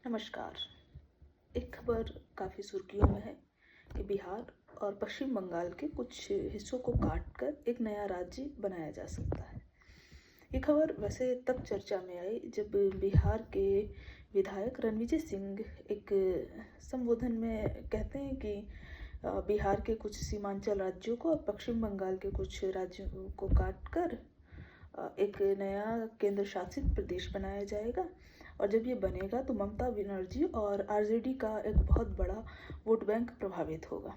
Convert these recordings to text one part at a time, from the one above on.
नमस्कार। एक खबर काफ़ी सुर्खियों में है कि बिहार और पश्चिम बंगाल के कुछ हिस्सों को काटकर एक नया राज्य बनाया जा सकता है। ये खबर वैसे तब चर्चा में आई जब बिहार के विधायक रणविजय सिंह एक संबोधन में कहते हैं कि बिहार के कुछ सीमांचल राज्यों को और पश्चिम बंगाल के कुछ राज्यों को काटकर एक नया केंद्र शासित प्रदेश बनाया जाएगा। और जब ये बनेगा तो ममता बनर्जी और आरजेडी का एक बहुत बड़ा वोट बैंक प्रभावित होगा।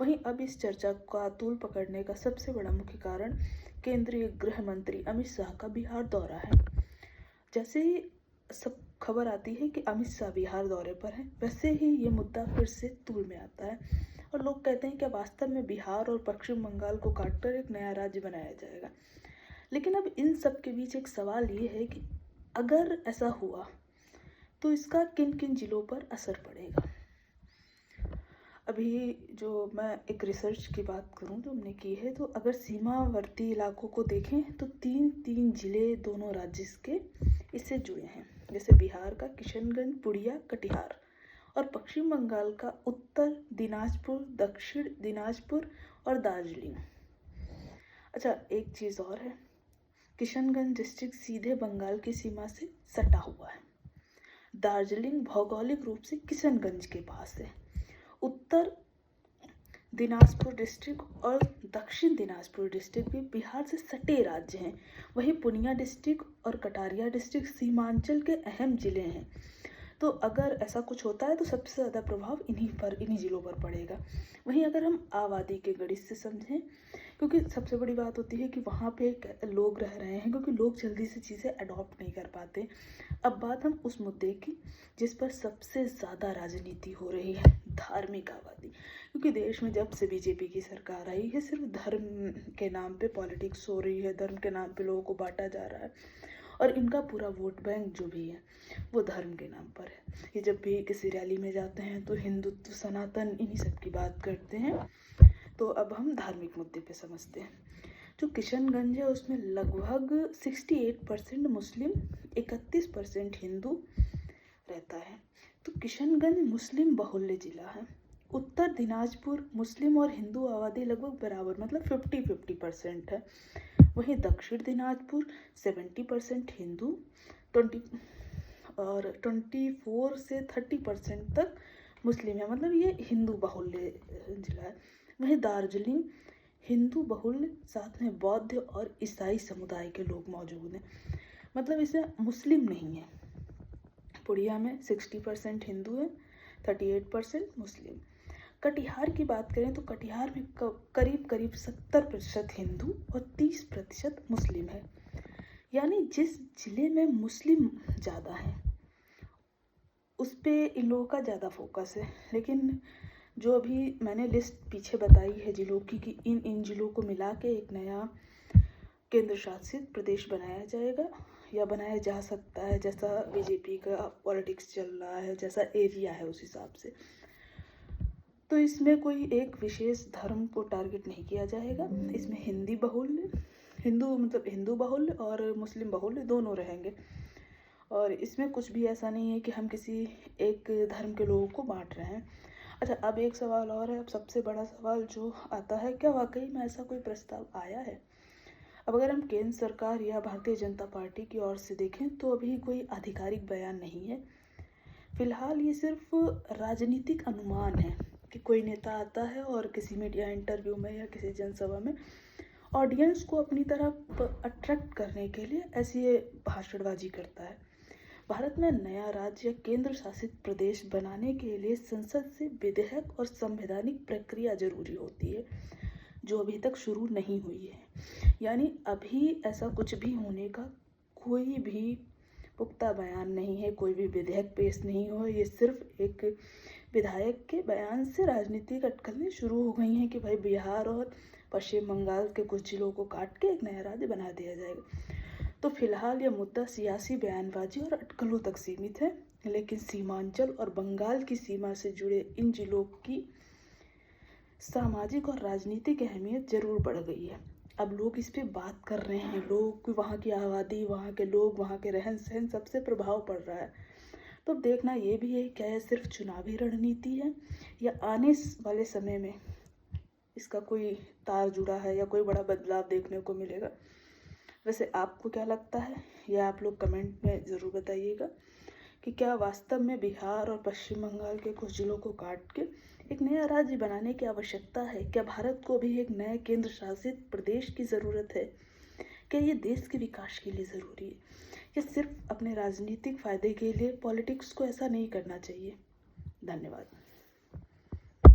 वहीं अब इस चर्चा का तूल पकड़ने का सबसे बड़ा मुख्य कारण केंद्रीय गृह मंत्री अमित शाह का बिहार दौरा है। जैसे ही सब खबर आती है कि अमित शाह बिहार दौरे पर हैं, वैसे ही ये मुद्दा फिर से तूल में आता है और लोग कहते हैं कि वास्तव में बिहार और पश्चिम बंगाल को काटकर एक नया राज्य बनाया जाएगा। लेकिन अब इन सब के बीच एक सवाल ये है कि अगर ऐसा हुआ तो इसका किन किन जिलों पर असर पड़ेगा। अभी जो मैं एक रिसर्च की बात करूं जो हमने की है, तो अगर सीमावर्ती इलाकों को देखें तो तीन जिले दोनों राज्य के इससे जुड़े हैं। जैसे बिहार का किशनगंज, पुड़िया, कटिहार और पश्चिम बंगाल का उत्तर दिनाजपुर, दक्षिण दिनाजपुर और दार्जिलिंग। अच्छा, एक चीज़ और है, किशनगंज डिस्ट्रिक्ट सीधे बंगाल की सीमा से सटा हुआ है। दार्जिलिंग भौगोलिक रूप से किशनगंज के पास है। उत्तर दिनाजपुर डिस्ट्रिक्ट और दक्षिण दिनाजपुर डिस्ट्रिक्ट भी बिहार से सटे राज्य हैं। वहीं पूर्णिया डिस्ट्रिक्ट और कटारिया डिस्ट्रिक्ट सीमांचल के अहम जिले हैं। तो अगर ऐसा कुछ होता है तो सबसे ज़्यादा प्रभाव इन्हीं जिलों पर पड़ेगा। वहीं अगर हम आबादी के गणित से समझें, क्योंकि सबसे बड़ी बात होती है कि वहाँ पे लोग रह रहे हैं, क्योंकि लोग जल्दी से चीज़ें अडॉप्ट नहीं कर पाते। अब बात हम उस मुद्दे की जिस पर सबसे ज़्यादा राजनीति हो रही है, धार्मिक आबादी। क्योंकि देश में जब से बीजेपी की सरकार आई है, सिर्फ धर्म के नाम पे पॉलिटिक्स हो रही है, धर्म के नाम पे लोगों को बांटा जा रहा है और इनका पूरा वोट बैंक जो भी है वो धर्म के नाम पर है। ये जब भी किसी रैली में जाते हैं तो हिंदुत्व, सनातन, इन्हीं सब की बात करते हैं। तो अब हम धार्मिक मुद्दे पे समझते हैं। जो किशनगंज है उसमें लगभग 68% मुस्लिम, 31% हिंदू रहता है। तो किशनगंज मुस्लिम बहुल्य जिला है। उत्तर दिनाजपुर मुस्लिम और हिंदू आबादी लगभग बराबर, मतलब 50-50% है। वहीं दक्षिण दिनाजपुर 70% हिंदू, 24 से 30% तक मुस्लिम है, मतलब ये हिंदू बहुल्य जिला है। वहीं दार्जिलिंग हिंदू बहुल्य, साथ में बौद्ध और ईसाई समुदाय के लोग मौजूद हैं, मतलब इसमें मुस्लिम नहीं है। पुड़िया में 60% हिंदू है, 38% मुस्लिम। कटिहार की बात करें तो कटिहार में करीब 70% हिंदू और 30% मुस्लिम है। यानी जिस जिले में मुस्लिम ज़्यादा हैं उस पे इन लोगों का ज़्यादा फोकस है। लेकिन जो अभी मैंने लिस्ट पीछे बताई है जिलों की कि इन जिलों को मिला के एक नया केंद्र शासित प्रदेश बनाया जाएगा या बनाया जा सकता है, जैसा बीजेपी का पॉलिटिक्स चल रहा है, जैसा एरिया है उस हिसाब से। तो इसमें कोई एक विशेष धर्म को टारगेट नहीं किया जाएगा। इसमें हिंदू मतलब हिंदू बहुल्य और मुस्लिम बहुल्य दोनों रहेंगे। और इसमें कुछ भी ऐसा नहीं है कि हम किसी एक धर्म के लोगों को बांट रहे हैं। अच्छा, अब एक सवाल और है। अब सबसे बड़ा सवाल जो आता है, क्या वाकई में ऐसा कोई प्रस्ताव आया है? अब अगर हम केंद्र सरकार या भारतीय जनता पार्टी की ओर से देखें तो अभी कोई आधिकारिक बयान नहीं है। फिलहाल ये सिर्फ राजनीतिक अनुमान है कि कोई नेता आता है और किसी मीडिया इंटरव्यू में या किसी जनसभा में ऑडियंस को अपनी तरफ अट्रैक्ट करने के लिए ऐसी भाषणबाजी करता है। भारत में नया राज्य या केंद्र शासित प्रदेश बनाने के लिए संसद से विधेयक और संवैधानिक प्रक्रिया जरूरी होती है, जो अभी तक शुरू नहीं हुई है। यानी अभी ऐसा कुछ भी होने का कोई भी पुख्ता बयान नहीं है, कोई भी विधेयक पेश नहीं हुआ। ये सिर्फ एक विधायक के बयान से राजनीतिक अटकलें शुरू हो गई हैं कि भाई बिहार और पश्चिम बंगाल के कुछ जिलों को काट के एक नया राज्य बना दिया जाएगा। तो फिलहाल यह मुद्दा सियासी बयानबाजी और अटकलों तक सीमित है, लेकिन सीमांचल और बंगाल की सीमा से जुड़े इन जिलों की सामाजिक और राजनीतिक अहमियत जरूर बढ़ गई है। अब लोग इस पे बात कर रहे हैं, लोग, वहाँ की आबादी, वहाँ के लोग, वहाँ के रहन सहन, सबसे प्रभाव पड़ रहा है। तो अब देखना ये भी है, क्या यह सिर्फ चुनावी रणनीति है या आने वाले समय में इसका कोई तार जुड़ा है या कोई बड़ा बदलाव देखने को मिलेगा। वैसे आपको क्या लगता है, यह आप लोग कमेंट में ज़रूर बताइएगा कि क्या वास्तव में बिहार और पश्चिम बंगाल के कुछ जिलों को काट के एक नया राज्य बनाने की आवश्यकता है? क्या भारत को भी एक नए केंद्र शासित प्रदेश की ज़रूरत है? क्या ये देश के विकास के लिए ज़रूरी है या सिर्फ अपने राजनीतिक फ़ायदे के लिए? पॉलिटिक्स को ऐसा नहीं करना चाहिए। धन्यवाद।